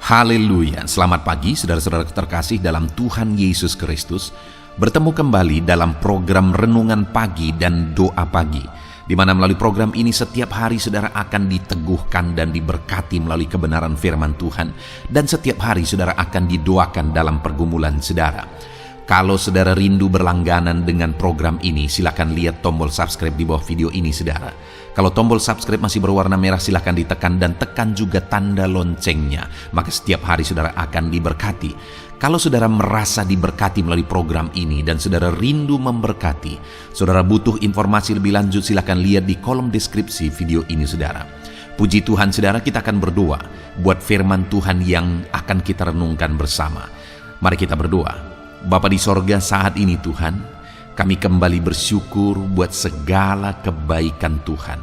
Haleluya, selamat pagi saudara-saudara terkasih dalam Tuhan Yesus Kristus. Bertemu kembali dalam program Renungan Pagi dan Doa Pagi, di mana melalui program ini setiap hari saudara akan diteguhkan dan diberkati melalui kebenaran firman Tuhan. Dan setiap hari saudara akan didoakan dalam pergumulan saudara. Kalau saudara rindu berlangganan dengan program ini, silakan lihat tombol subscribe di bawah video ini saudara. Kalau tombol subscribe masih berwarna merah, silakan ditekan dan tekan juga tanda loncengnya. Maka setiap hari saudara akan diberkati. Kalau saudara merasa diberkati melalui program ini dan saudara rindu memberkati, saudara butuh informasi lebih lanjut, silakan lihat di kolom deskripsi video ini saudara. Puji Tuhan saudara, kita akan berdoa buat firman Tuhan yang akan kita renungkan bersama. Mari kita berdoa. Bapa di sorga, saat ini Tuhan, kami kembali bersyukur buat segala kebaikan Tuhan.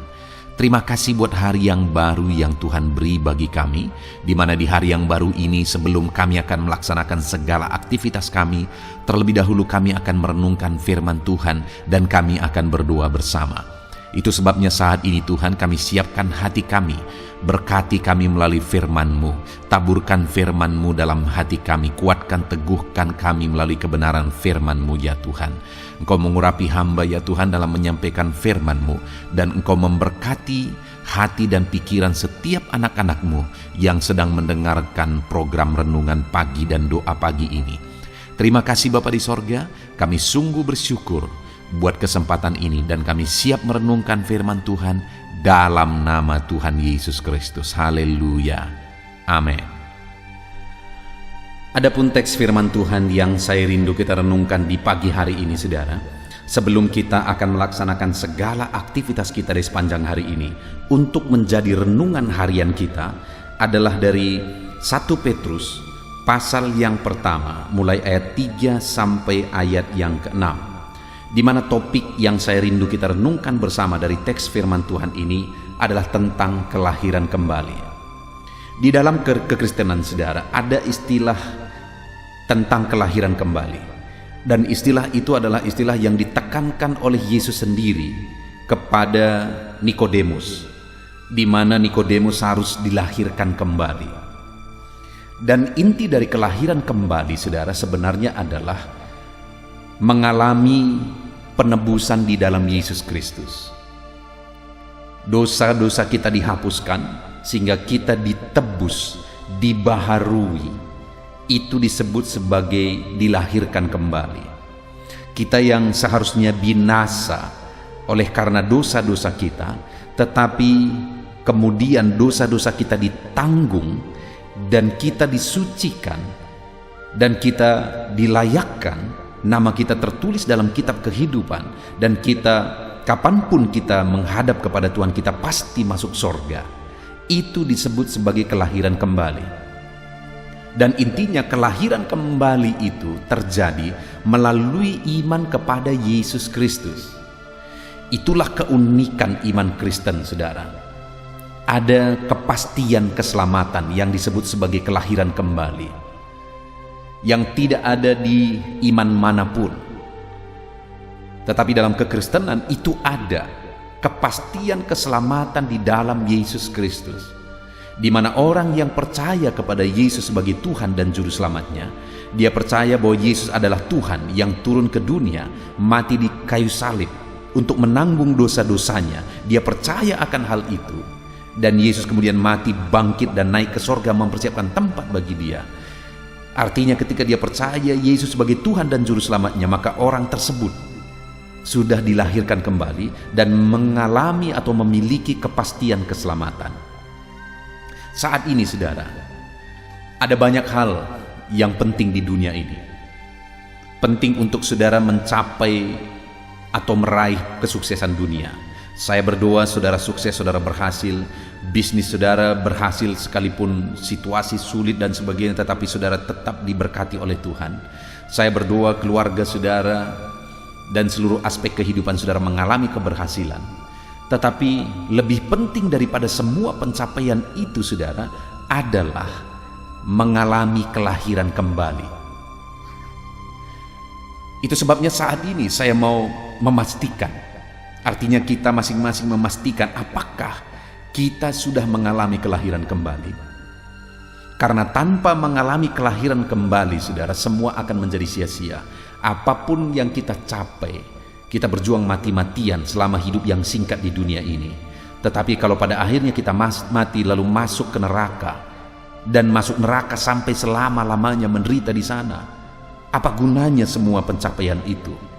Terima kasih buat hari yang baru yang Tuhan beri bagi kami, di mana di hari yang baru ini sebelum kami akan melaksanakan segala aktivitas kami, terlebih dahulu kami akan merenungkan firman Tuhan dan kami akan berdoa bersama. Itu sebabnya saat ini Tuhan kami siapkan hati kami, berkati kami melalui firman-Mu, taburkan firman-Mu dalam hati kami, kuatkan teguhkan kami melalui kebenaran firman-Mu ya Tuhan. Engkau mengurapi hamba ya Tuhan dalam menyampaikan firman-Mu, dan Engkau memberkati hati dan pikiran setiap anak-anak-Mu yang sedang mendengarkan program Renungan Pagi dan Doa Pagi ini. Terima kasih Bapa di sorga, kami sungguh bersyukur buat kesempatan ini dan kami siap merenungkan firman Tuhan dalam nama Tuhan Yesus Kristus. Haleluya. Amin. Adapun teks firman Tuhan yang saya rindu kita renungkan di pagi hari ini saudara, sebelum kita akan melaksanakan segala aktivitas kita di sepanjang hari ini untuk menjadi renungan harian kita, adalah dari 1 Petrus pasal yang pertama mulai ayat 3 sampai ayat yang ke-6. Di mana topik yang saya rindu kita renungkan bersama dari teks firman Tuhan ini adalah tentang kelahiran kembali. Di dalam kekristenan saudara ada istilah tentang kelahiran kembali. Dan istilah itu adalah istilah yang ditekankan oleh Yesus sendiri kepada Nikodemus, di mana Nikodemus harus dilahirkan kembali. Dan inti dari kelahiran kembali saudara sebenarnya adalah mengalami penebusan di dalam Yesus Kristus. Dosa-dosa kita dihapuskan sehingga kita ditebus, dibaharui. Itu disebut sebagai dilahirkan kembali. Kita yang seharusnya binasa oleh karena dosa-dosa kita, tetapi kemudian dosa-dosa kita ditanggung dan kita disucikan dan kita dilayakkan. Nama kita tertulis dalam kitab kehidupan, dan kita kapanpun kita menghadap kepada Tuhan, kita pasti masuk sorga. Itu disebut sebagai kelahiran kembali. Dan intinya kelahiran kembali itu terjadi melalui iman kepada Yesus Kristus. Itulah keunikan iman Kristen saudara. Ada kepastian keselamatan yang disebut sebagai kelahiran kembali, yang tidak ada di iman manapun. Tetapi dalam kekristenan itu ada kepastian keselamatan di dalam Yesus Kristus, di mana orang yang percaya kepada Yesus sebagai Tuhan dan Juru Selamatnya, dia percaya bahwa Yesus adalah Tuhan yang turun ke dunia, mati di kayu salib untuk menanggung dosa-dosanya. Dia percaya akan hal itu, dan Yesus kemudian mati, bangkit, dan naik ke sorga mempersiapkan tempat bagi dia. Artinya ketika dia percaya Yesus sebagai Tuhan dan Juru Selamatnya, maka orang tersebut sudah dilahirkan kembali dan mengalami atau memiliki kepastian keselamatan. Saat ini saudara, ada banyak hal yang penting di dunia ini. Penting untuk saudara mencapai atau meraih kesuksesan dunia. Saya berdoa saudara sukses, saudara berhasil, bisnis saudara berhasil sekalipun situasi sulit dan sebagainya, tetapi saudara tetap diberkati oleh Tuhan. Saya berdoa keluarga saudara dan seluruh aspek kehidupan saudara mengalami keberhasilan. Tetapi lebih penting daripada semua pencapaian itu saudara adalah mengalami kelahiran kembali. Itu sebabnya saat ini saya mau memastikan, artinya kita masing-masing memastikan apakah kita sudah mengalami kelahiran kembali. Karena tanpa mengalami kelahiran kembali, saudara, semua akan menjadi sia-sia. Apapun yang kita capai, kita berjuang mati-matian selama hidup yang singkat di dunia ini. Tetapi kalau pada akhirnya kita mati lalu masuk ke neraka, dan masuk neraka sampai selama-lamanya menderita di sana, apa gunanya semua pencapaian itu?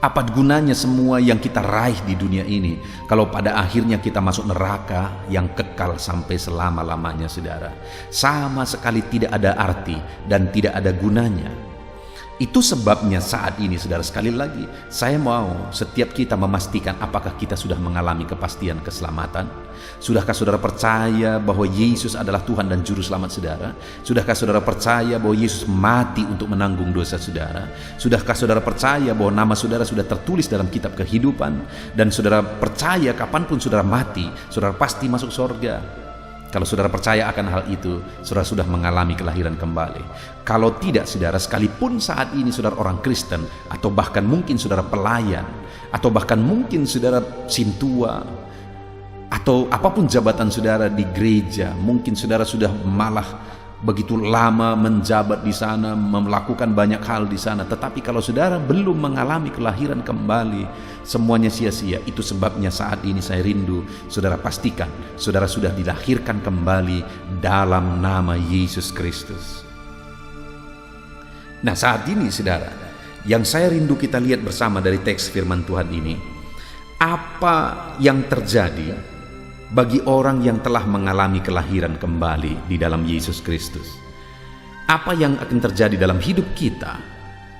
Apa gunanya semua yang kita raih di dunia ini kalau pada akhirnya kita masuk neraka yang kekal sampai selama-lamanya, saudara? Sama sekali tidak ada arti dan tidak ada gunanya. Itu sebabnya saat ini, saudara, sekali lagi saya mau setiap kita memastikan apakah kita sudah mengalami kepastian keselamatan. Sudahkah saudara percaya bahwa Yesus adalah Tuhan dan Juru Selamat saudara? Sudahkah saudara percaya bahwa Yesus mati untuk menanggung dosa saudara? Sudahkah saudara percaya bahwa nama saudara sudah tertulis dalam kitab kehidupan? Dan saudara percaya kapanpun saudara mati, saudara pasti masuk surga? Kalau saudara percaya akan hal itu, saudara sudah mengalami kelahiran kembali. Kalau tidak, saudara, sekalipun saat ini saudara orang Kristen, atau bahkan mungkin saudara pelayan, atau bahkan mungkin saudara sintua, atau apapun jabatan saudara di gereja, mungkin saudara sudah malah begitu lama menjabat di sana, melakukan banyak hal di sana, tetapi kalau saudara belum mengalami kelahiran kembali, semuanya sia-sia. Itu sebabnya saat ini saya rindu saudara pastikan saudara sudah dilahirkan kembali dalam nama Yesus Kristus. Nah, saat ini saudara, yang saya rindu kita lihat bersama dari teks firman Tuhan ini, apa yang terjadi bagi orang yang telah mengalami kelahiran kembali di dalam Yesus Kristus. Apa yang akan terjadi dalam hidup kita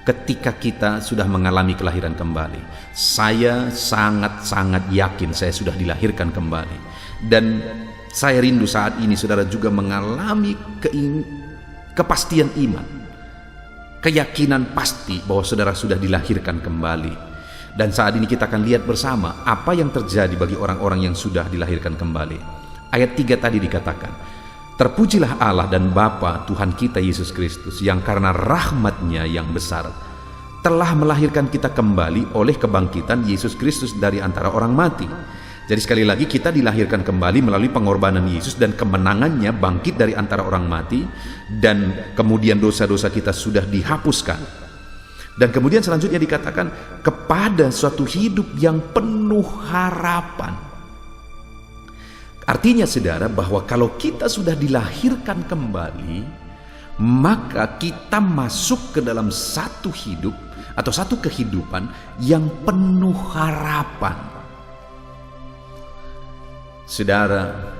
ketika kita sudah mengalami kelahiran kembali? Saya sangat-sangat yakin saya sudah dilahirkan kembali. Dan saya rindu saat ini saudara juga mengalami kepastian iman, keyakinan pasti bahwa saudara sudah dilahirkan kembali. Dan saat ini kita akan lihat bersama apa yang terjadi bagi orang-orang yang sudah dilahirkan kembali. Ayat 3 tadi dikatakan, terpujilah Allah dan Bapa Tuhan kita Yesus Kristus, yang karena rahmat-Nya yang besar telah melahirkan kita kembali oleh kebangkitan Yesus Kristus dari antara orang mati. Jadi sekali lagi kita dilahirkan kembali melalui pengorbanan Yesus dan kemenangannya bangkit dari antara orang mati, dan kemudian dosa-dosa kita sudah dihapuskan. Dan kemudian selanjutnya dikatakan kepada suatu hidup yang penuh harapan. Artinya saudara, bahwa kalau kita sudah dilahirkan kembali, maka kita masuk ke dalam satu hidup atau satu kehidupan yang penuh harapan. Saudara,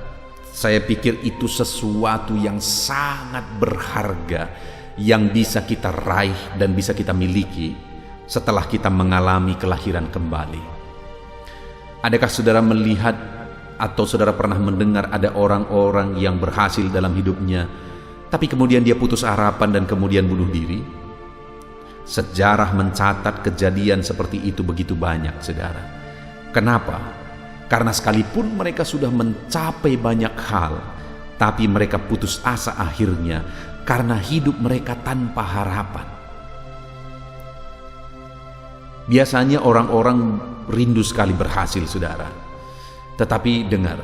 saya pikir itu sesuatu yang sangat berharga yang bisa kita raih dan bisa kita miliki setelah kita mengalami kelahiran kembali. Adakah saudara melihat atau saudara pernah mendengar ada orang-orang yang berhasil dalam hidupnya, tapi kemudian dia putus harapan dan kemudian bunuh diri? Sejarah mencatat kejadian seperti itu begitu banyak, saudara. Kenapa? Karena sekalipun mereka sudah mencapai banyak hal, tapi mereka putus asa akhirnya karena hidup mereka tanpa harapan. Biasanya orang-orang rindu sekali berhasil, saudara. Tetapi dengar,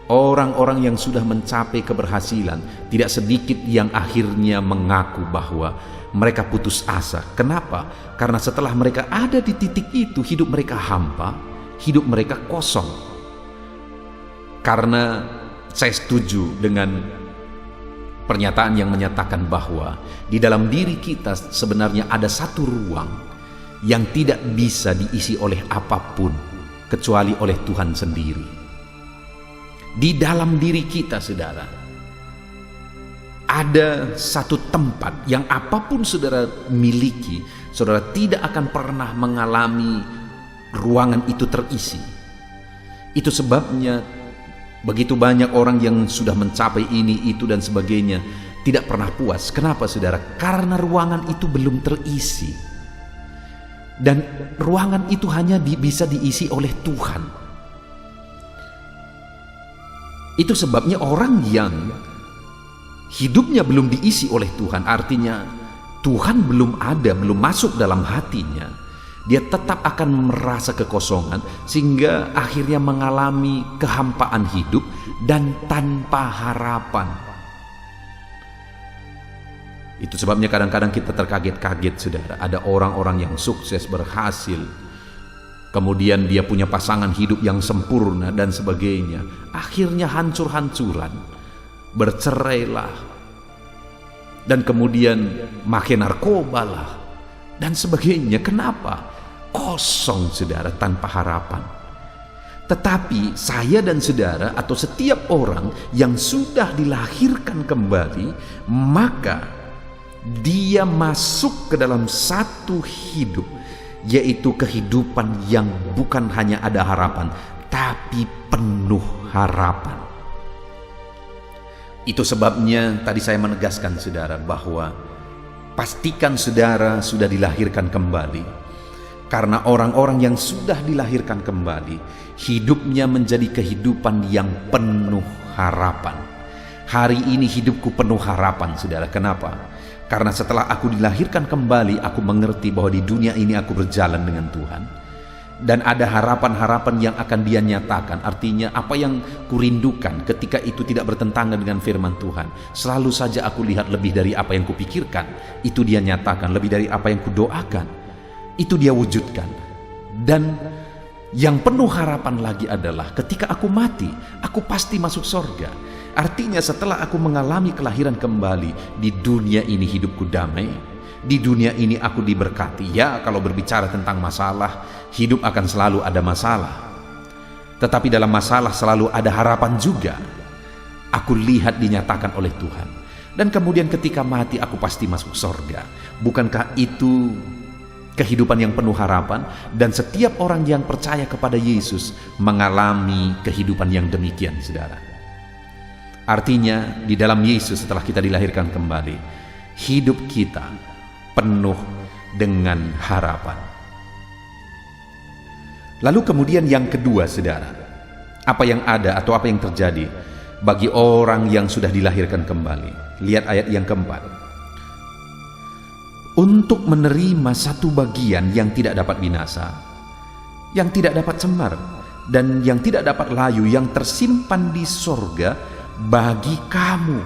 orang-orang yang sudah mencapai keberhasilan, tidak sedikit yang akhirnya mengaku bahwa mereka putus asa. Kenapa? Karena setelah mereka ada di titik itu, hidup mereka hampa, hidup mereka kosong. Karena saya setuju dengan pernyataan yang menyatakan bahwa di dalam diri kita sebenarnya ada satu ruang yang tidak bisa diisi oleh apapun kecuali oleh Tuhan sendiri. Di dalam diri kita, saudara, ada satu tempat yang apapun saudara miliki, saudara tidak akan pernah mengalami ruangan itu terisi. Itu sebabnya begitu banyak orang yang sudah mencapai ini, itu, dan sebagainya tidak pernah puas. Kenapa, saudara? Karena ruangan itu belum terisi. Dan ruangan itu hanya bisa diisi oleh Tuhan. Itu sebabnya orang yang hidupnya belum diisi oleh Tuhan, artinya Tuhan belum ada, belum masuk dalam hatinya, dia tetap akan merasa kekosongan sehingga akhirnya mengalami kehampaan hidup dan tanpa harapan. Itu sebabnya kadang-kadang kita terkaget-kaget, saudara. Ada orang-orang yang sukses, berhasil, kemudian dia punya pasangan hidup yang sempurna dan sebagainya. Akhirnya hancur-hancuran, bercerailah, dan kemudian makin narkoba lah, dan sebagainya. Kenapa? Kosong, saudara, tanpa harapan. Tetapi saya dan saudara atau setiap orang yang sudah dilahirkan kembali, maka dia masuk ke dalam satu hidup, yaitu kehidupan yang bukan hanya ada harapan, tapi penuh harapan. Itu sebabnya tadi saya menegaskan, saudara, bahwa pastikan saudara sudah dilahirkan kembali. Karena orang-orang yang sudah dilahirkan kembali, hidupnya menjadi kehidupan yang penuh harapan. Hari ini hidupku penuh harapan, saudara. Kenapa? Karena setelah aku dilahirkan kembali, aku mengerti bahwa di dunia ini aku berjalan dengan Tuhan. Dan ada harapan-harapan yang akan Dia nyatakan. Artinya apa yang kurindukan ketika itu tidak bertentangan dengan firman Tuhan. Selalu saja aku lihat lebih dari apa yang kupikirkan. Itu Dia nyatakan. Lebih dari apa yang kudoakan, itu Dia wujudkan. Dan yang penuh harapan lagi adalah ketika aku mati, aku pasti masuk sorga. Artinya setelah aku mengalami kelahiran kembali, di dunia ini hidupku damai, di dunia ini aku diberkati. Ya, kalau berbicara tentang masalah, hidup akan selalu ada masalah. Tetapi dalam masalah selalu ada harapan juga. Aku lihat dinyatakan oleh Tuhan. Dan kemudian ketika mati aku pasti masuk sorga. Bukankah itu kehidupan yang penuh harapan? Dan setiap orang yang percaya kepada Yesus mengalami kehidupan yang demikian, saudara. Artinya di dalam Yesus setelah kita dilahirkan kembali, hidup kita penuh dengan harapan. Lalu kemudian yang kedua, saudara, apa yang ada atau apa yang terjadi bagi orang yang sudah dilahirkan kembali? Lihat ayat yang keempat. Untuk menerima satu bagian yang tidak dapat binasa, yang tidak dapat cemar, dan yang tidak dapat layu, yang tersimpan di sorga bagi kamu.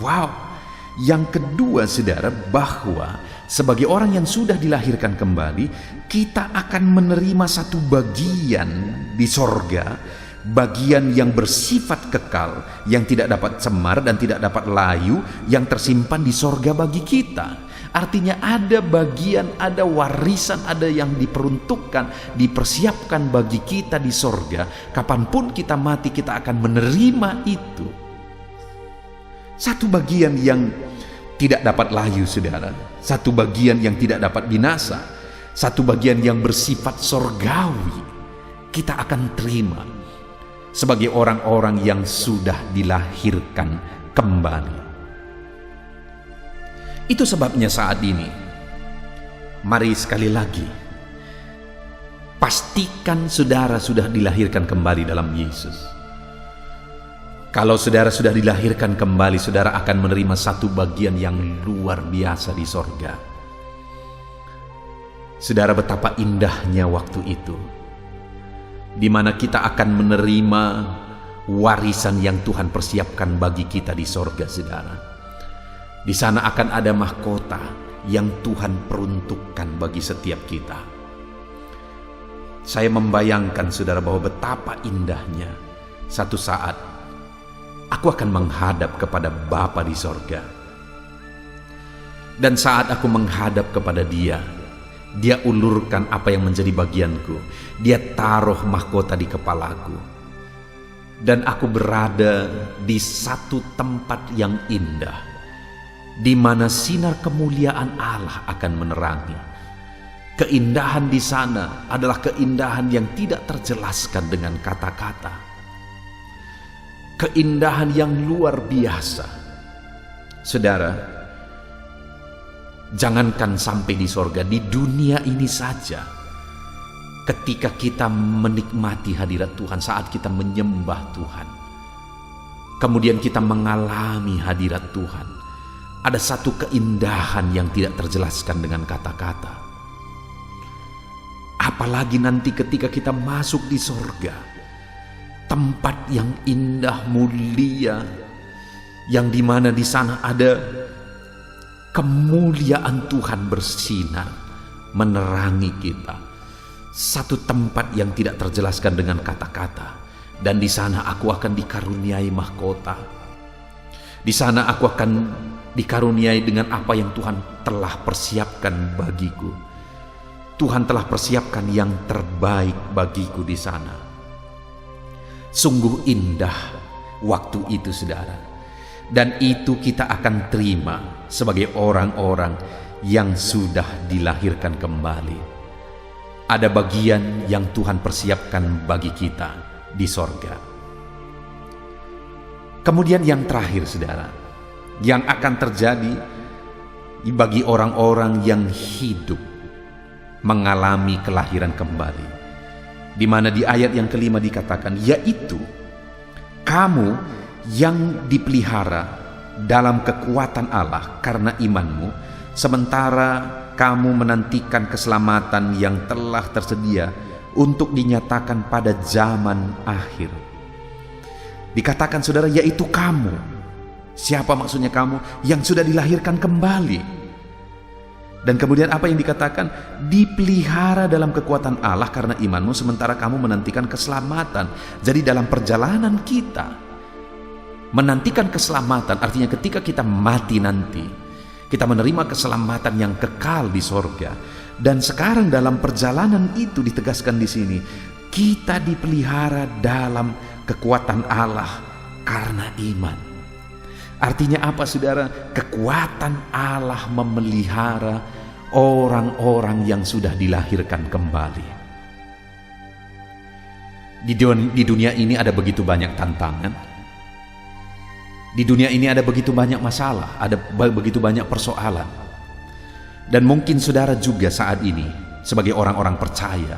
Wow. Yang kedua, saudara, bahwa sebagai orang yang sudah dilahirkan kembali, kita akan menerima satu bagian di sorga, bagian yang bersifat kekal, yang tidak dapat cemar dan tidak dapat layu, yang tersimpan di sorga bagi kita. Artinya ada bagian, ada warisan, ada yang diperuntukkan, dipersiapkan bagi kita di sorga. Kapanpun kita mati, kita akan menerima itu. Satu bagian yang tidak dapat layu, saudara. Satu bagian yang tidak dapat binasa. Satu bagian yang bersifat sorgawi. Kita akan terima sebagai orang-orang yang sudah dilahirkan kembali. Itu sebabnya saat ini, mari sekali lagi, pastikan saudara sudah dilahirkan kembali dalam Yesus. Kalau saudara sudah dilahirkan kembali, saudara akan menerima satu bagian yang luar biasa di sorga. Saudara, betapa indahnya waktu itu, di mana kita akan menerima warisan yang Tuhan persiapkan bagi kita di sorga, saudara. Di sana akan ada mahkota yang Tuhan peruntukkan bagi setiap kita. Saya membayangkan, saudara, bahwa betapa indahnya satu saat aku akan menghadap kepada Bapa di sorga. Dan saat aku menghadap kepada Dia, Dia ulurkan apa yang menjadi bagianku. Dia taruh mahkota di kepalaku. Dan aku berada di satu tempat yang indah, di mana sinar kemuliaan Allah akan menerangi. Keindahan di sana adalah keindahan yang tidak terjelaskan dengan kata-kata. Keindahan yang luar biasa. Saudara, jangankan sampai di sorga, di dunia ini saja, ketika kita menikmati hadirat Tuhan, saat kita menyembah Tuhan, kemudian kita mengalami hadirat Tuhan, ada satu keindahan yang tidak terjelaskan dengan kata-kata. Apalagi nanti ketika kita masuk di sorga, tempat yang indah, mulia, yang dimana di sana ada kemuliaan Tuhan bersinar menerangi kita. Satu tempat yang tidak terjelaskan dengan kata-kata, dan di sana aku akan dikaruniai mahkota. Di sana aku akan dikaruniai dengan apa yang Tuhan telah persiapkan bagiku. Tuhan telah persiapkan yang terbaik bagiku di sana. Sungguh indah waktu itu, saudara. Dan itu kita akan terima sebagai orang-orang yang sudah dilahirkan kembali. Ada bagian yang Tuhan persiapkan bagi kita di sorga. Kemudian yang terakhir, saudara, yang akan terjadi bagi orang-orang yang hidup mengalami kelahiran kembali, di mana di ayat yang kelima dikatakan, yaitu kamu yang dipelihara dalam kekuatan Allah karena imanmu, sementara kamu menantikan keselamatan yang telah tersedia untuk dinyatakan pada zaman akhir. Dikatakan, saudara, yaitu kamu. Siapa maksudnya kamu? Yang sudah dilahirkan kembali. Dan kemudian apa yang dikatakan? Dipelihara dalam kekuatan Allah karena imanmu, sementara kamu menantikan keselamatan. Jadi dalam perjalanan kita menantikan keselamatan, artinya ketika kita mati nanti, kita menerima keselamatan yang kekal di sorga. Dan sekarang dalam perjalanan itu ditegaskan di sini, kita dipelihara dalam kekuatan Allah karena iman. Artinya apa, saudara? Kekuatan Allah memelihara orang-orang yang sudah dilahirkan kembali. Di dunia ini ada begitu banyak tantangan. Di dunia ini ada begitu banyak masalah, ada begitu banyak persoalan. Dan mungkin saudara juga saat ini sebagai orang-orang percaya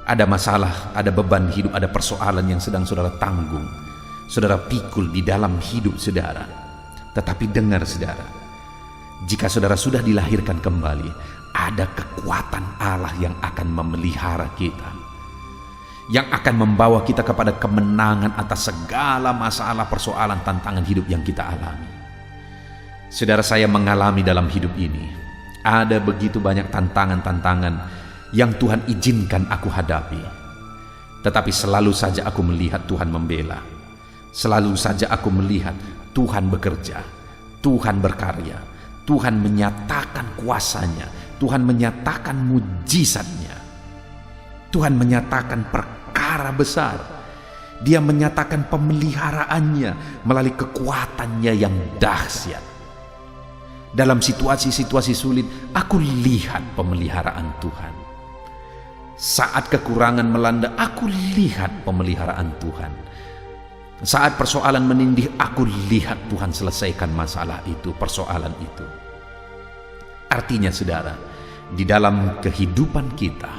ada masalah, ada beban hidup, ada persoalan yang sedang saudara tanggung, saudara pikul di dalam hidup saudara. Tetapi dengar, saudara, jika saudara sudah dilahirkan kembali, ada kekuatan Allah yang akan memelihara kita, yang akan membawa kita kepada kemenangan atas segala masalah, persoalan, tantangan hidup yang kita alami. Saudara, saya mengalami dalam hidup ini, ada begitu banyak tantangan-tantangan yang Tuhan izinkan aku hadapi. Tetapi selalu saja aku melihat Tuhan membela. Selalu saja aku melihat Tuhan bekerja, Tuhan berkarya, Tuhan menyatakan kuasanya, Tuhan menyatakan mujizatnya, Tuhan menyatakan perkara besar. Dia menyatakan pemeliharaannya melalui kekuatannya yang dahsyat. Dalam situasi-situasi sulit, aku lihat pemeliharaan Tuhan. Saat kekurangan melanda, aku lihat pemeliharaan Tuhan. Saat persoalan menindih, aku lihat Tuhan selesaikan masalah itu, persoalan itu. Artinya, saudara, di dalam kehidupan kita,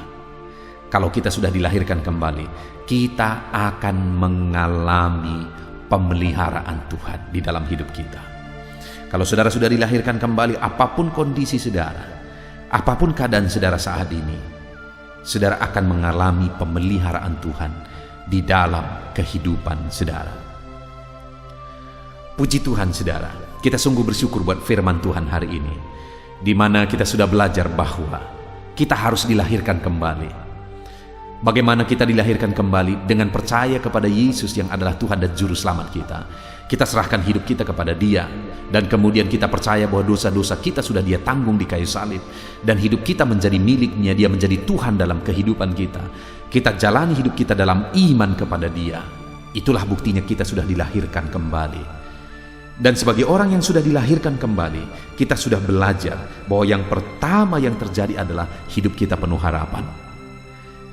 kalau kita sudah dilahirkan kembali, kita akan mengalami pemeliharaan Tuhan di dalam hidup kita. Kalau saudara sudah dilahirkan kembali, apapun kondisi saudara, apapun keadaan saudara saat ini, saudara akan mengalami pemeliharaan Tuhan di dalam kehidupan saudara. Puji Tuhan, saudara, kita sungguh bersyukur buat firman Tuhan hari ini, di mana kita sudah belajar bahwa kita harus dilahirkan kembali. Bagaimana kita dilahirkan kembali? Dengan percaya kepada Yesus yang adalah Tuhan dan Juru Selamat kita. Kita serahkan hidup kita kepada Dia, dan kemudian kita percaya bahwa dosa-dosa kita sudah Dia tanggung di kayu salib, dan hidup kita menjadi miliknya. Dia menjadi Tuhan dalam kehidupan kita. Kita jalani hidup kita dalam iman kepada Dia. Itulah buktinya kita sudah dilahirkan kembali. Dan sebagai orang yang sudah dilahirkan kembali, kita sudah belajar bahwa yang pertama yang terjadi adalah hidup kita penuh harapan.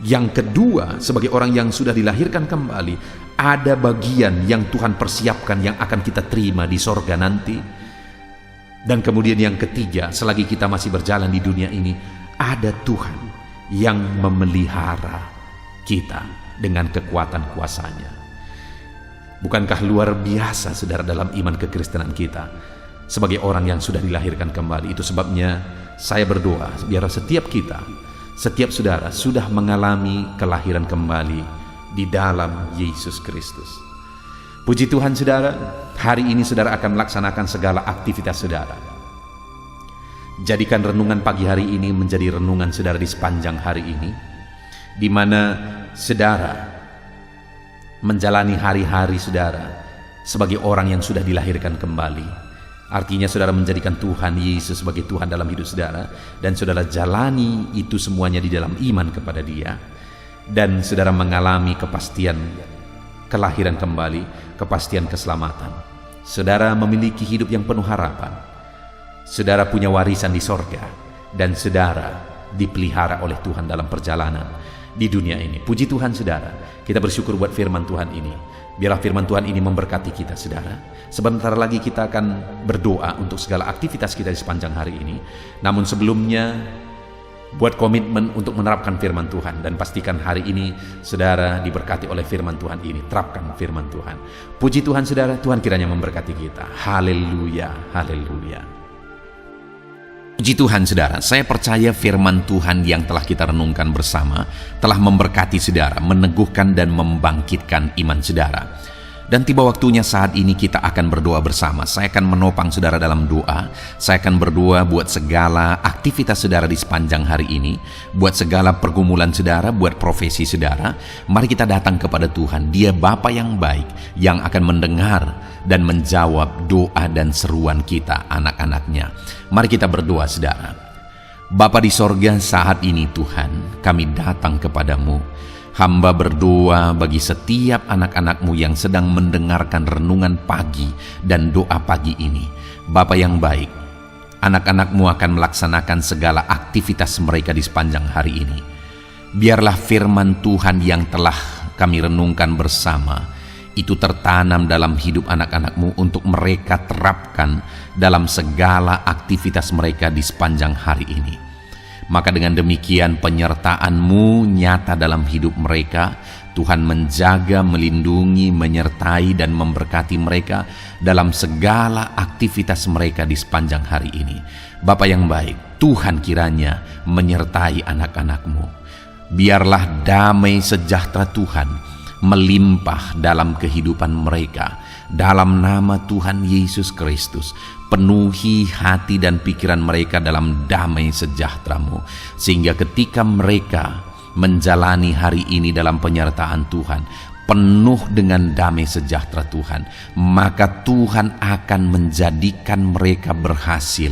Yang kedua, sebagai orang yang sudah dilahirkan kembali, ada bagian yang Tuhan persiapkan yang akan kita terima di sorga nanti. Dan kemudian yang ketiga, selagi kita masih berjalan di dunia ini, ada Tuhan yang memelihara kita dengan kekuatan kuasanya. Bukankah luar biasa, saudara, dalam iman kekristenan kita sebagai orang yang sudah dilahirkan kembali? Itu sebabnya saya berdoa biar setiap kita, setiap saudara sudah mengalami kelahiran kembali di dalam Yesus Kristus. Puji Tuhan, saudara, hari ini saudara akan melaksanakan segala aktivitas saudara. Jadikan renungan pagi hari ini menjadi renungan saudara di sepanjang hari ini, di mana saudara menjalani hari-hari saudara sebagai orang yang sudah dilahirkan kembali. Artinya saudara menjadikan Tuhan Yesus sebagai Tuhan dalam hidup saudara, dan saudara jalani itu semuanya di dalam iman kepada Dia, dan saudara mengalami kepastian kelahiran kembali, kepastian keselamatan. Saudara memiliki hidup yang penuh harapan. Saudara punya warisan di sorga, dan saudara dipelihara oleh Tuhan dalam perjalanan di dunia ini. Puji Tuhan saudara, kita bersyukur buat firman Tuhan ini. Biarlah firman Tuhan ini memberkati kita saudara. Sebentar lagi kita akan berdoa untuk segala aktivitas kita di sepanjang hari ini. Namun sebelumnya, buat komitmen untuk menerapkan firman Tuhan, dan pastikan hari ini saudara diberkati oleh firman Tuhan ini. Terapkan firman Tuhan. Puji Tuhan saudara, Tuhan kiranya memberkati kita. Haleluya, haleluya. Puji Tuhan saudara, saya percaya firman Tuhan yang telah kita renungkan bersama telah memberkati saudara, meneguhkan dan membangkitkan iman saudara. Dan tiba waktunya saat ini kita akan berdoa bersama. Saya akan menopang saudara dalam doa. Saya akan berdoa buat segala aktivitas saudara di sepanjang hari ini, buat segala pergumulan saudara, buat profesi saudara. Mari kita datang kepada Tuhan. Dia Bapa yang baik, yang akan mendengar dan menjawab doa dan seruan kita, anak-anaknya. Mari kita berdoa saudara. Bapa di sorga, saat ini Tuhan, kami datang kepadamu. Hamba berdoa bagi setiap anak-anak-Mu yang sedang mendengarkan renungan pagi dan doa pagi ini. Bapa yang baik, anak-anak-Mu akan melaksanakan segala aktivitas mereka di sepanjang hari ini. Biarlah firman Tuhan yang telah kami renungkan bersama itu tertanam dalam hidup anak-anak-Mu untuk mereka terapkan dalam segala aktivitas mereka di sepanjang hari ini. Maka dengan demikian penyertaan-Mu nyata dalam hidup mereka. Tuhan menjaga, melindungi, menyertai dan memberkati mereka dalam segala aktivitas mereka di sepanjang hari ini. Bapa yang baik, Tuhan kiranya menyertai anak-anak-Mu. Biarlah damai sejahtera Tuhan melimpah dalam kehidupan mereka. Dalam nama Tuhan Yesus Kristus, penuhi hati dan pikiran mereka dalam damai sejahtera-Mu, sehingga ketika mereka menjalani hari ini dalam penyertaan Tuhan, penuh dengan damai sejahtera Tuhan, maka Tuhan akan menjadikan mereka berhasil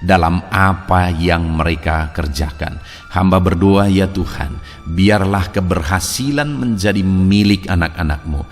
dalam apa yang mereka kerjakan. Hamba berdoa ya Tuhan, biarlah keberhasilan menjadi milik anak-anak-Mu.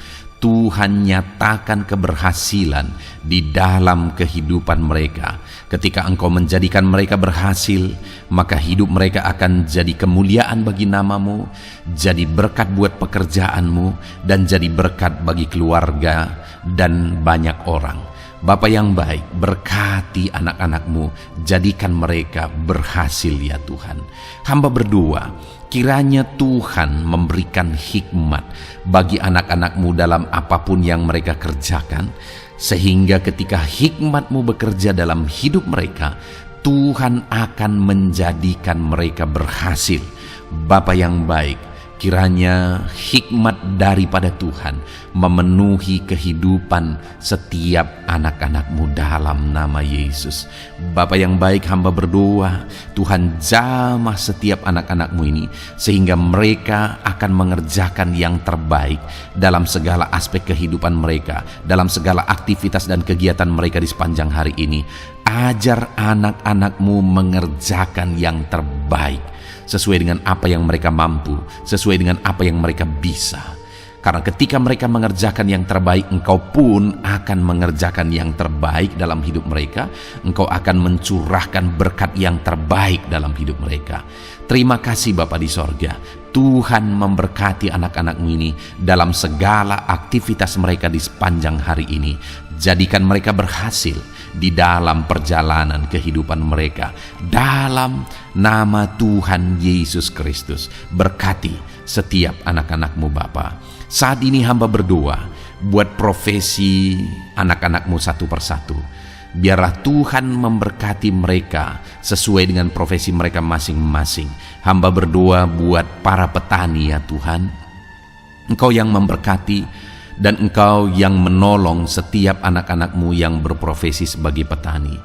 Tuhan nyatakan keberhasilan di dalam kehidupan mereka. Ketika Engkau menjadikan mereka berhasil, maka hidup mereka akan jadi kemuliaan bagi nama-Mu, jadi berkat buat pekerjaan-Mu, dan jadi berkat bagi keluarga dan banyak orang. Bapa yang baik, berkati anak-anak-Mu, jadikan mereka berhasil ya Tuhan. Hamba berdoa, kiranya Tuhan memberikan hikmat bagi anak-anak-Mu dalam apapun yang mereka kerjakan, sehingga ketika hikmat-Mu bekerja dalam hidup mereka, Tuhan akan menjadikan mereka berhasil. Bapa yang baik, kiranya hikmat daripada Tuhan memenuhi kehidupan setiap anak-anak-Mu dalam nama Yesus. Bapa yang baik, hamba berdoa, Tuhan jamah setiap anak-anak-Mu ini, sehingga mereka akan mengerjakan yang terbaik dalam segala aspek kehidupan mereka, dalam segala aktivitas dan kegiatan mereka di sepanjang hari ini. Ajar anak-anak-Mu mengerjakan yang terbaik, sesuai dengan apa yang mereka mampu, sesuai dengan apa yang mereka bisa. Karena ketika mereka mengerjakan yang terbaik, Engkau pun akan mengerjakan yang terbaik dalam hidup mereka. Engkau akan mencurahkan berkat yang terbaik dalam hidup mereka. Terima kasih Bapa di sorga. Tuhan memberkati anak-anak-Mu ini dalam segala aktivitas mereka di sepanjang hari ini. Jadikan mereka berhasil di dalam perjalanan kehidupan mereka. Dalam nama Tuhan Yesus Kristus, berkati setiap anak-anak-Mu Bapa. Saat ini hamba berdoa buat profesi anak-anak-Mu satu persatu. Biarlah Tuhan memberkati mereka sesuai dengan profesi mereka masing-masing. Hamba berdoa buat para petani ya Tuhan. Engkau yang memberkati dan Engkau yang menolong setiap anak-anak-Mu yang berprofesi sebagai petani.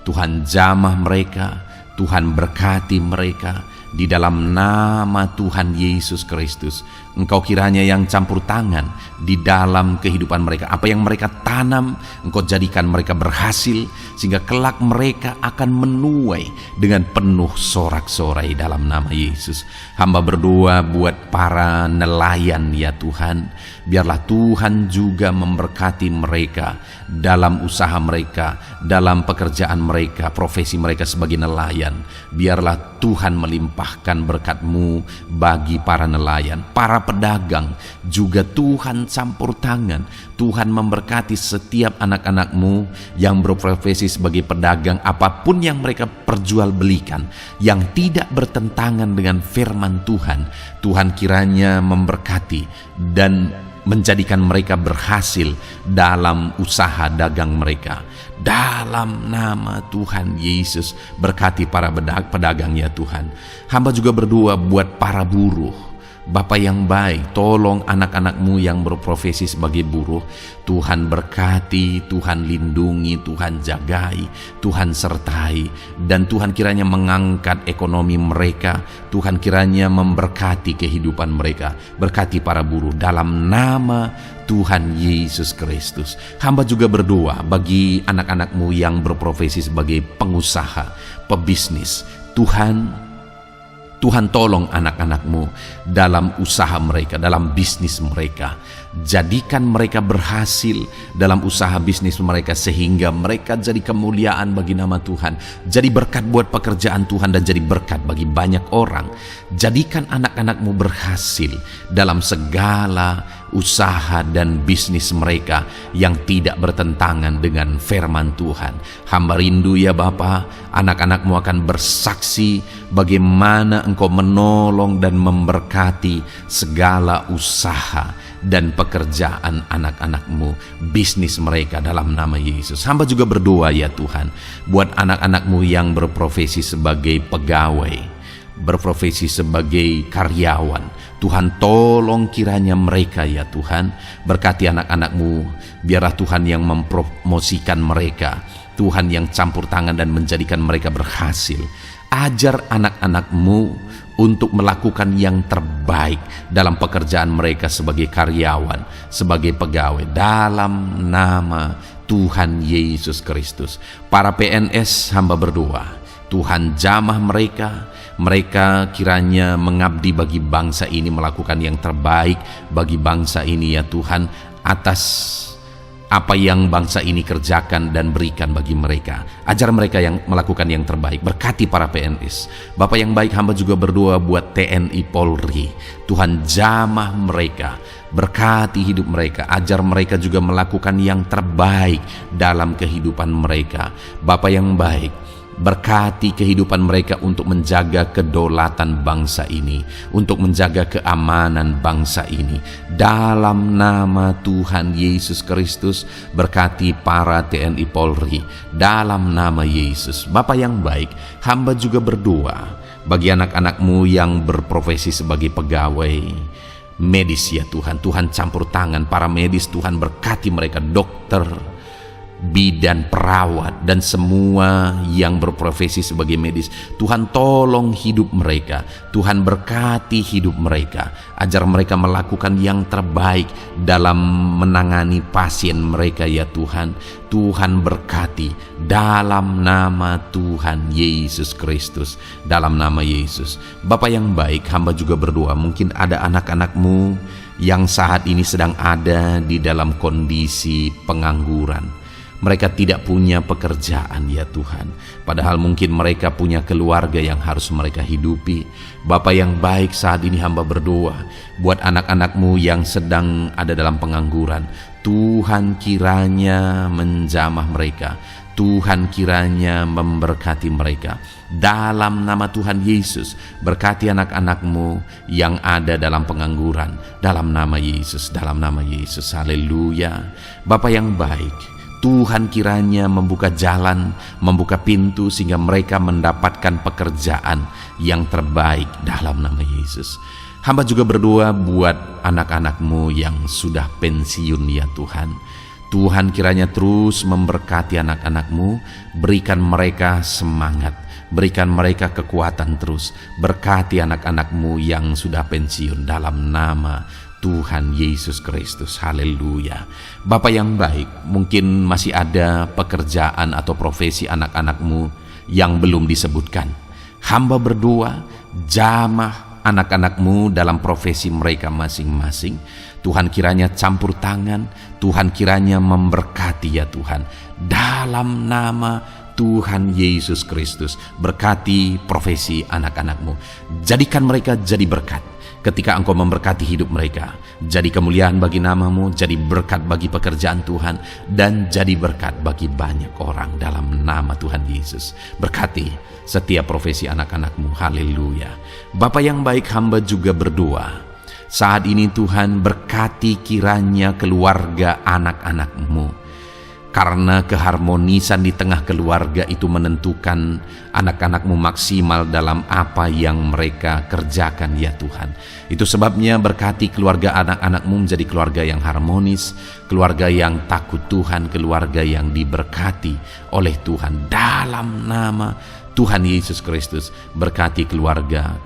Tuhan jamah mereka, Tuhan berkati mereka di dalam nama Tuhan Yesus Kristus. Engkau kiranya yang campur tangan di dalam kehidupan mereka. Apa yang mereka tanam, Engkau jadikan mereka berhasil, sehingga kelak mereka akan menuai dengan penuh sorak-sorai dalam nama Yesus. Hamba berdoa buat para nelayan ya Tuhan. Biarlah Tuhan juga memberkati mereka dalam usaha mereka, dalam pekerjaan mereka, profesi mereka sebagai nelayan. Biarlah Tuhan melimpahkan berkat-Mu bagi para nelayan, para pedagang juga Tuhan campur tangan. Tuhan memberkati setiap anak-anak-Mu yang berprofesi sebagai pedagang, apapun yang mereka perjualbelikan yang tidak bertentangan dengan firman Tuhan. Tuhan kiranya memberkati dan menjadikan mereka berhasil dalam usaha dagang mereka. Dalam nama Tuhan Yesus, berkati para pedagang ya Tuhan. Hamba juga berdoa buat para buruh. Bapa yang baik, tolong anak-anak-Mu yang berprofesi sebagai buruh. Tuhan berkati, Tuhan lindungi, Tuhan jagai, Tuhan sertai. Dan Tuhan kiranya mengangkat ekonomi mereka. Tuhan kiranya memberkati kehidupan mereka. Berkati para buruh dalam nama Tuhan Yesus Kristus. Hamba juga berdoa bagi anak-anak-Mu yang berprofesi sebagai pengusaha, pebisnis. Tuhan tolong anak-anak-Mu dalam usaha mereka, dalam bisnis mereka. Jadikan mereka berhasil dalam usaha bisnis mereka, sehingga mereka jadi kemuliaan bagi nama Tuhan. Jadi berkat buat pekerjaan Tuhan dan jadi berkat bagi banyak orang. Jadikan anak-anak-Mu berhasil dalam segala usaha dan bisnis mereka yang tidak bertentangan dengan firman Tuhan. Hamba rindu ya Bapa, anak-anak-Mu akan bersaksi bagaimana Engkau menolong dan memberkati segala usaha dan pekerjaan anak-anak-Mu, bisnis mereka dalam nama Yesus. Hamba juga berdoa ya Tuhan buat anak-anak-Mu yang berprofesi sebagai pegawai, berprofesi sebagai karyawan. Tuhan tolong kiranya mereka ya Tuhan, berkati anak-anak-Mu. Biarlah Tuhan yang mempromosikan mereka, Tuhan yang campur tangan dan menjadikan mereka berhasil. Ajar anak-anak-Mu untuk melakukan yang terbaik dalam pekerjaan mereka sebagai karyawan, sebagai pegawai, dalam nama Tuhan Yesus Kristus. Para PNS hamba berdoa, Tuhan jamah mereka kiranya mengabdi bagi bangsa ini, melakukan yang terbaik bagi bangsa ini ya Tuhan, atas apa yang bangsa ini kerjakan dan berikan bagi mereka. Ajar mereka yang melakukan yang terbaik. Berkati para PNS. Bapa yang baik, hamba juga berdoa buat TNI Polri. Tuhan jamah mereka, berkati hidup mereka. Ajar mereka juga melakukan yang terbaik dalam kehidupan mereka. Bapa yang baik, berkati kehidupan mereka untuk menjaga kedaulatan bangsa ini, untuk menjaga keamanan bangsa ini. Dalam nama Tuhan Yesus Kristus, berkati para TNI Polri dalam nama Yesus. Bapa yang baik, hamba juga berdoa bagi anak-anak-Mu yang berprofesi sebagai pegawai medis ya Tuhan. Tuhan campur tangan para medis, Tuhan berkati mereka, dokter, bidan, perawat, dan semua yang berprofesi sebagai medis. Tuhan tolong hidup mereka, Tuhan berkati hidup mereka. Ajar mereka melakukan yang terbaik dalam menangani pasien mereka ya Tuhan. Tuhan berkati dalam nama Tuhan Yesus Kristus, dalam nama Yesus. Bapa yang baik, hamba juga berdoa, mungkin ada anak-anak-Mu yang saat ini sedang ada di dalam kondisi pengangguran. Mereka tidak punya pekerjaan ya Tuhan, padahal mungkin mereka punya keluarga yang harus mereka hidupi. Bapa yang baik, saat ini hamba berdoa buat anak-anak-Mu yang sedang ada dalam pengangguran. Tuhan kiranya menjamah mereka, Tuhan kiranya memberkati mereka. Dalam nama Tuhan Yesus, berkati anak-anak-Mu yang ada dalam pengangguran, dalam nama Yesus, dalam nama Yesus. Haleluya. Bapa yang baik, Tuhan kiranya membuka jalan, membuka pintu sehingga mereka mendapatkan pekerjaan yang terbaik dalam nama Yesus. Hamba juga berdoa buat anak-anak-Mu yang sudah pensiun ya Tuhan. Tuhan kiranya terus memberkati anak-anak-Mu, berikan mereka semangat, Berikan mereka kekuatan terus. Berkati anak-anak-Mu yang sudah pensiun dalam nama Tuhan Yesus Kristus. Haleluya. Bapa yang baik, mungkin masih ada pekerjaan atau profesi anak-anak-Mu yang belum disebutkan. Hamba berdoa, jamah anak-anak-Mu dalam profesi mereka masing-masing. Tuhan kiranya campur tangan, Tuhan kiranya memberkati ya Tuhan. Dalam nama Tuhan Yesus Kristus, berkati profesi anak-anak-Mu. Jadikan mereka jadi berkat ketika Engkau memberkati hidup mereka. Jadi kemuliaan bagi nama-Mu, jadi berkat bagi pekerjaan Tuhan, dan jadi berkat bagi banyak orang dalam nama Tuhan Yesus. Berkati setiap profesi anak-anak-Mu. Haleluya. Bapa yang baik, hamba juga berdoa. Saat ini Tuhan, berkati kiranya keluarga anak-anak-Mu. Karena keharmonisan di tengah keluarga itu menentukan anak-anak-Mu maksimal dalam apa yang mereka kerjakan ya Tuhan. Itu sebabnya berkati keluarga anak-anak-Mu menjadi keluarga yang harmonis, keluarga yang takut Tuhan, keluarga yang diberkati oleh Tuhan. Dalam nama Tuhan Yesus Kristus, berkati keluarga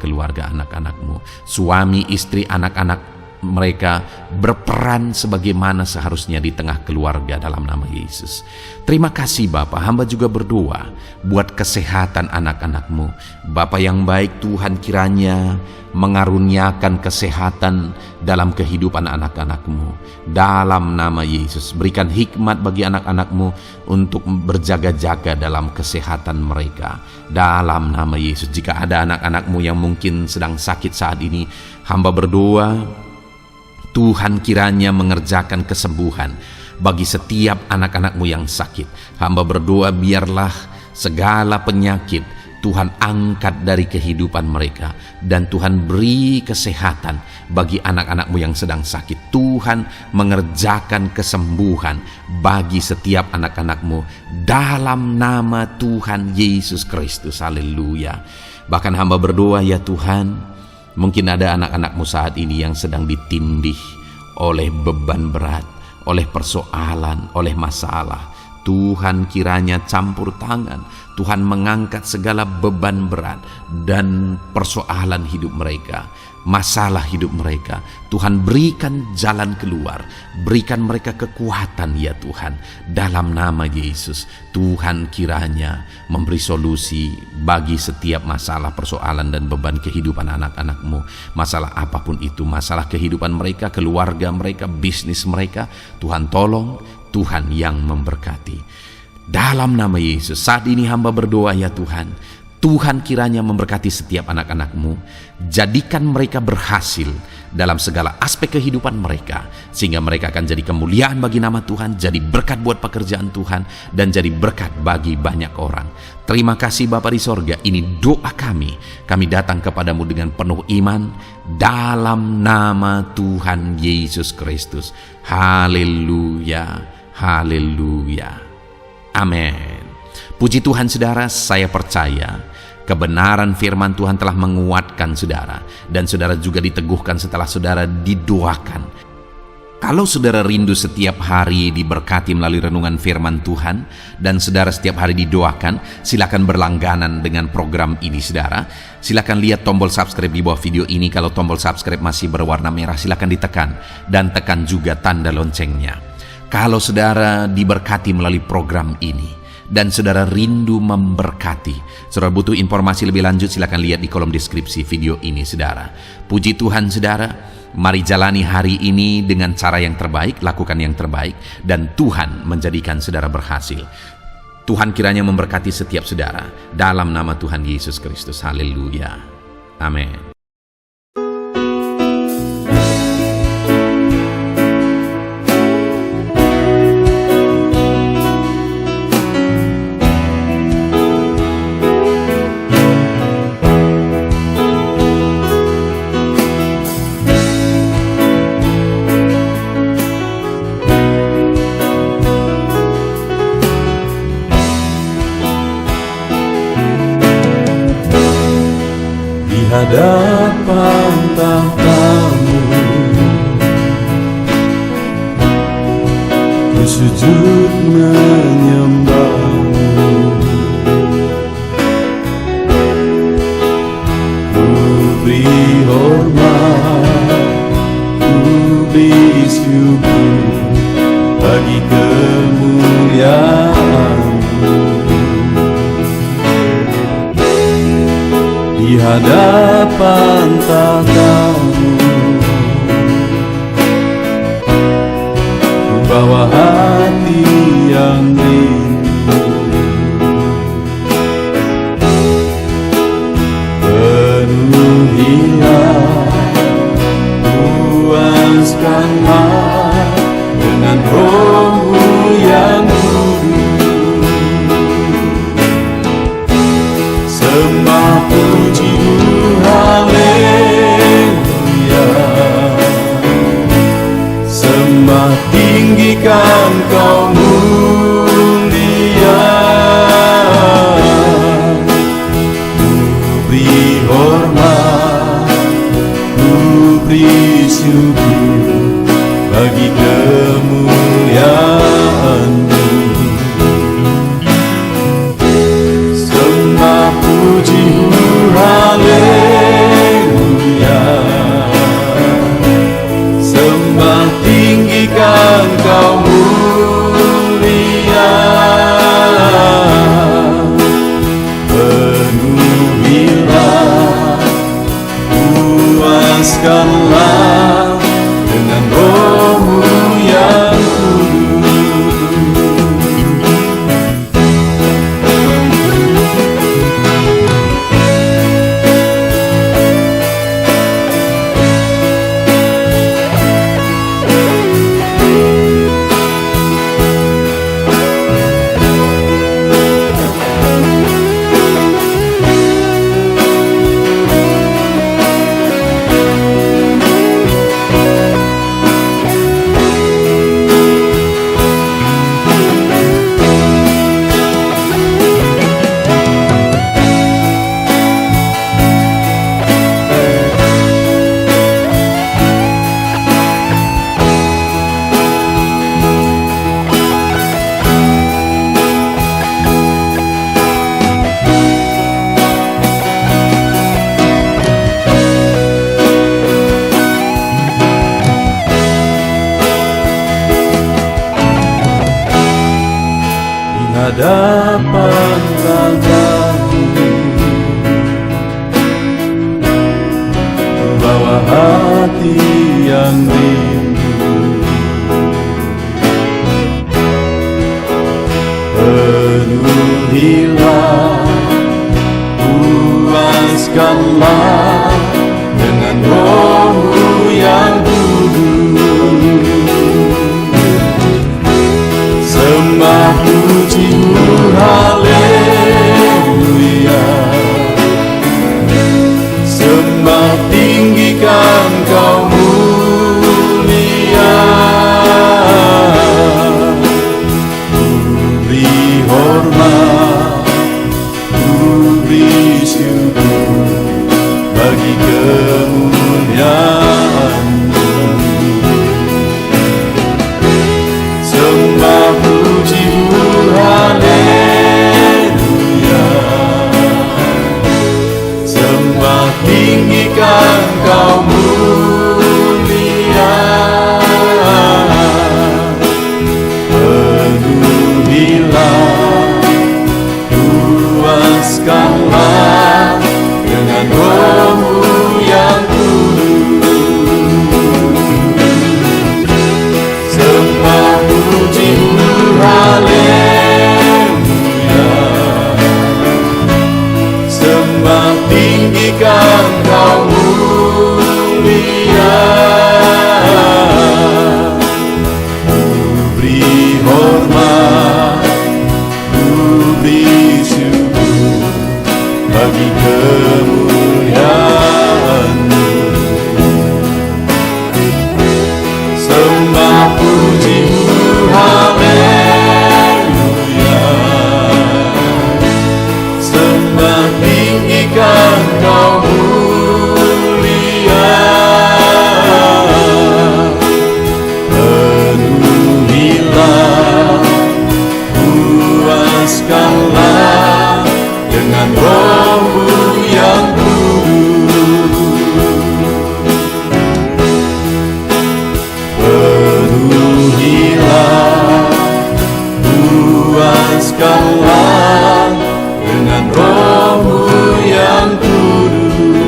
anak-anak-Mu. Suami, istri, anak-anak mereka berperan sebagaimana seharusnya di tengah keluarga dalam nama Yesus. Terima kasih Bapa, hamba juga berdoa buat kesehatan anak-anak-Mu. Bapa yang baik, Tuhan kiranya mengaruniakan kesehatan dalam kehidupan anak-anak-Mu. Dalam nama Yesus, berikan hikmat bagi anak-anak-Mu untuk berjaga-jaga dalam kesehatan mereka. Dalam nama Yesus, jika ada anak-anak-Mu yang mungkin sedang sakit saat ini, hamba berdoa Tuhan kiranya mengerjakan kesembuhan bagi setiap anak-anak-Mu yang sakit. Hamba berdoa biarlah segala penyakit Tuhan angkat dari kehidupan mereka, dan Tuhan beri kesehatan bagi anak-anak-Mu yang sedang sakit. Tuhan mengerjakan kesembuhan bagi setiap anak-anak-Mu dalam nama Tuhan Yesus Kristus. Haleluya. Bahkan hamba berdoa ya Tuhan, mungkin ada anak-anak-Mu saat ini yang sedang ditindih oleh beban berat, oleh persoalan, oleh masalah. Tuhan kiranya campur tangan, Tuhan mengangkat segala beban berat dan persoalan hidup mereka, masalah hidup mereka. Tuhan berikan jalan keluar, berikan mereka kekuatan ya Tuhan. Dalam nama Yesus, Tuhan kiranya memberi solusi bagi setiap masalah, persoalan dan beban kehidupan anak-anak-Mu. Masalah apapun itu, masalah kehidupan mereka, keluarga mereka, bisnis mereka, Tuhan tolong, Tuhan yang memberkati. Dalam nama Yesus, saat ini hamba berdoa ya Tuhan, Tuhan kiranya memberkati setiap anak-anak-Mu, jadikan mereka berhasil dalam segala aspek kehidupan mereka, sehingga mereka akan jadi kemuliaan bagi nama Tuhan, jadi berkat buat pekerjaan Tuhan, dan jadi berkat bagi banyak orang. Terima kasih Bapa di sorga, ini doa kami datang kepadamu dengan penuh iman, dalam nama Tuhan Yesus Kristus. Haleluya, haleluya, amin. Puji Tuhan saudara, saya percaya kebenaran firman Tuhan telah menguatkan saudara, dan saudara juga diteguhkan setelah saudara didoakan. Kalau saudara rindu setiap hari diberkati melalui renungan firman Tuhan, dan saudara setiap hari didoakan, silakan berlangganan dengan program ini saudara. Silakan lihat tombol subscribe di bawah video ini. Kalau tombol subscribe masih berwarna merah, silakan ditekan, dan tekan juga tanda loncengnya. Kalau saudara diberkati melalui program ini, dan saudara rindu memberkati, saudara butuh informasi lebih lanjut, silakan lihat di kolom deskripsi video ini saudara. Puji Tuhan saudara, mari jalani hari ini dengan cara yang terbaik, lakukan yang terbaik, dan Tuhan menjadikan saudara berhasil. Tuhan kiranya memberkati setiap saudara dalam nama Tuhan Yesus Kristus. Haleluya, amin. Hadapan tahta-Mu, ku sujud menyembah-Mu. hadapan tatamu, ku bawa hati yang rindu. Penuhilah, puaskanlah dengan Roh-Mu yang kudus. Sembah puji-Mu, haleluya. Sembah tinggikan Kau mulia. Ku beri hormat, ku beri syukur bagi kemuliaan-Mu. Sembah puji-Mu, haleluya. Sembah tinggikan Kau mulia. Penuhilah, puaskanlah dengan Roh-Mu yang hadapan tatamu, bawa hati yang rindu. Penuhilah, puaskanlah dengan Roh-Mu yang kudus. Sembah puji-Mu, haleluya. Sembah tinggikan Kau mulia. Ku beri hormat, ku beri syukur bagi kemuliaan-Mu. Sembah puji-Mu, haleluya. Sembah tinggikan Kau mulia. Penuhilah, puaskanlah dengan Roh-Mu yang kudus. Sembah puji-Mu, haleluya. Sembah tinggikan Kau mulia. Ku beri hormat, ku beri syukur bagi kemuliaan-Mu. Sembah puji-Mu, haleluya. Sembah tinggikan Kau mulia. Penuhilah, puaskanlah dengan Roh-Mu yang kudus. Penuhilah, puaskanlah dengan Roh-Mu yang kudus.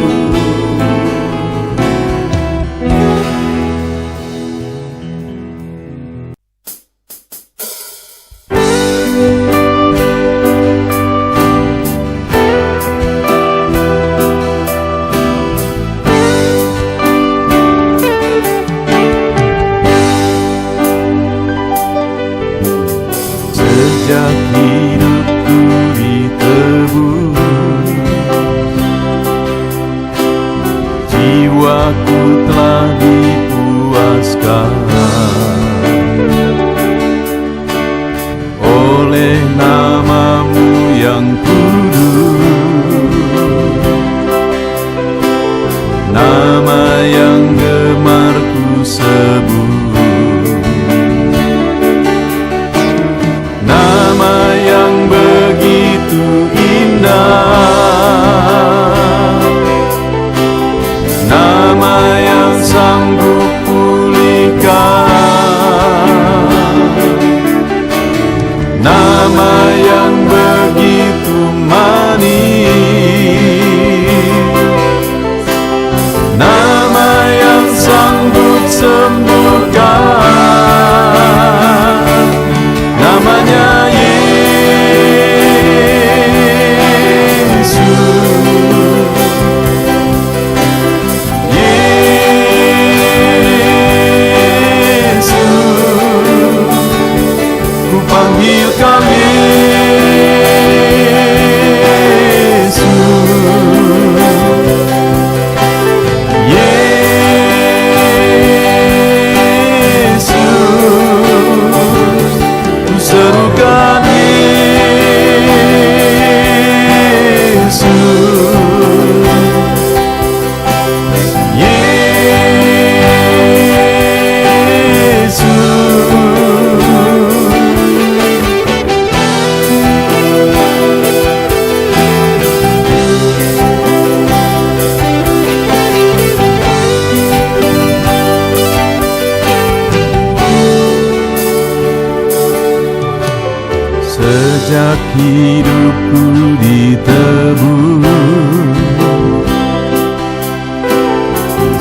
Sejak hidupku ditebus,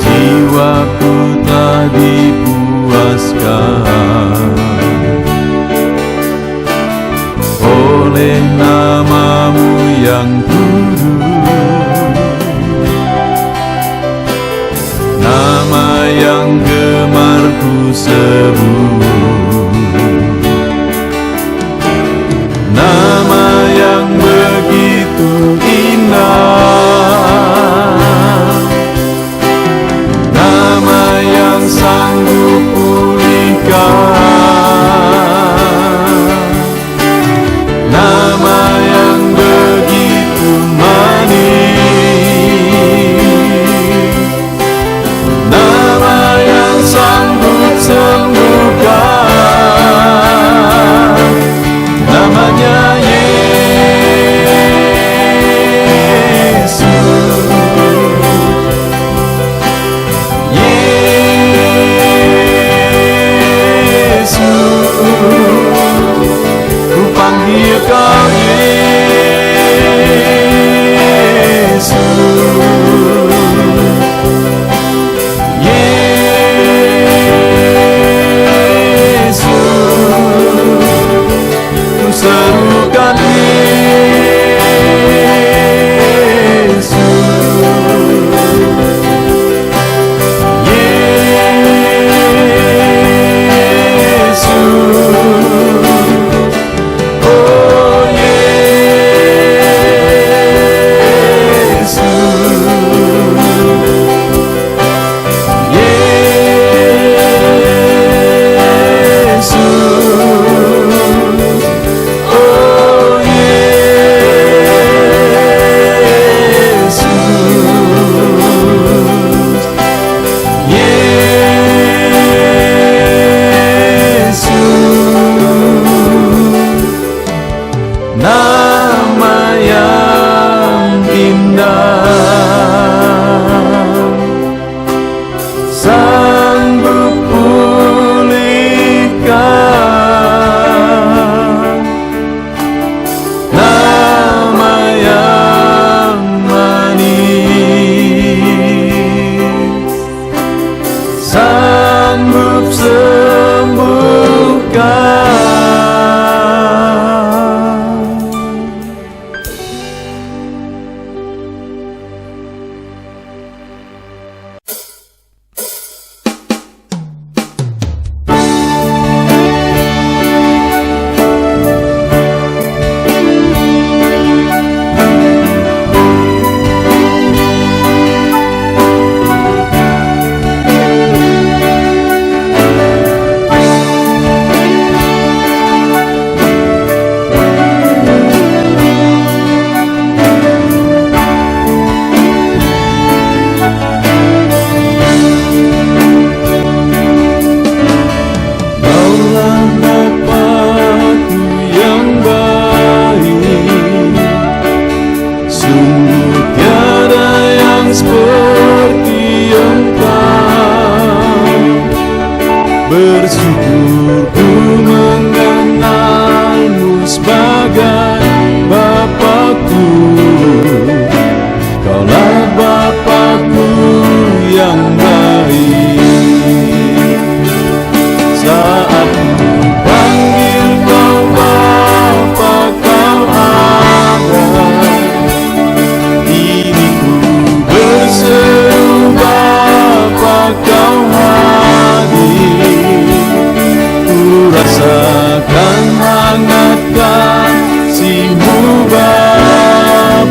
jiwaku telah dipuaskan oleh nama-Mu yang kudus, nama yang gemar ku sebut, nama yang begitu indah, nama yang sanggup pulihkan, nama yang begitu manis, nama yang sanggup sembuhkan, namanya Kau Yesus, Yesus, ku serukan Yesus, nama yang indah, sanggup pulihkan, nama yang manis, sanggup sembuhkan. Bersyukur ku mengenalmu sebagai Bapakku. Kaulah Bapakku yang baik. Saat ku panggil kau Bapa, kau ada. Ini ku berseru Bapa, kau hadir. Rasakan hangat kasih-Mu Bapakku.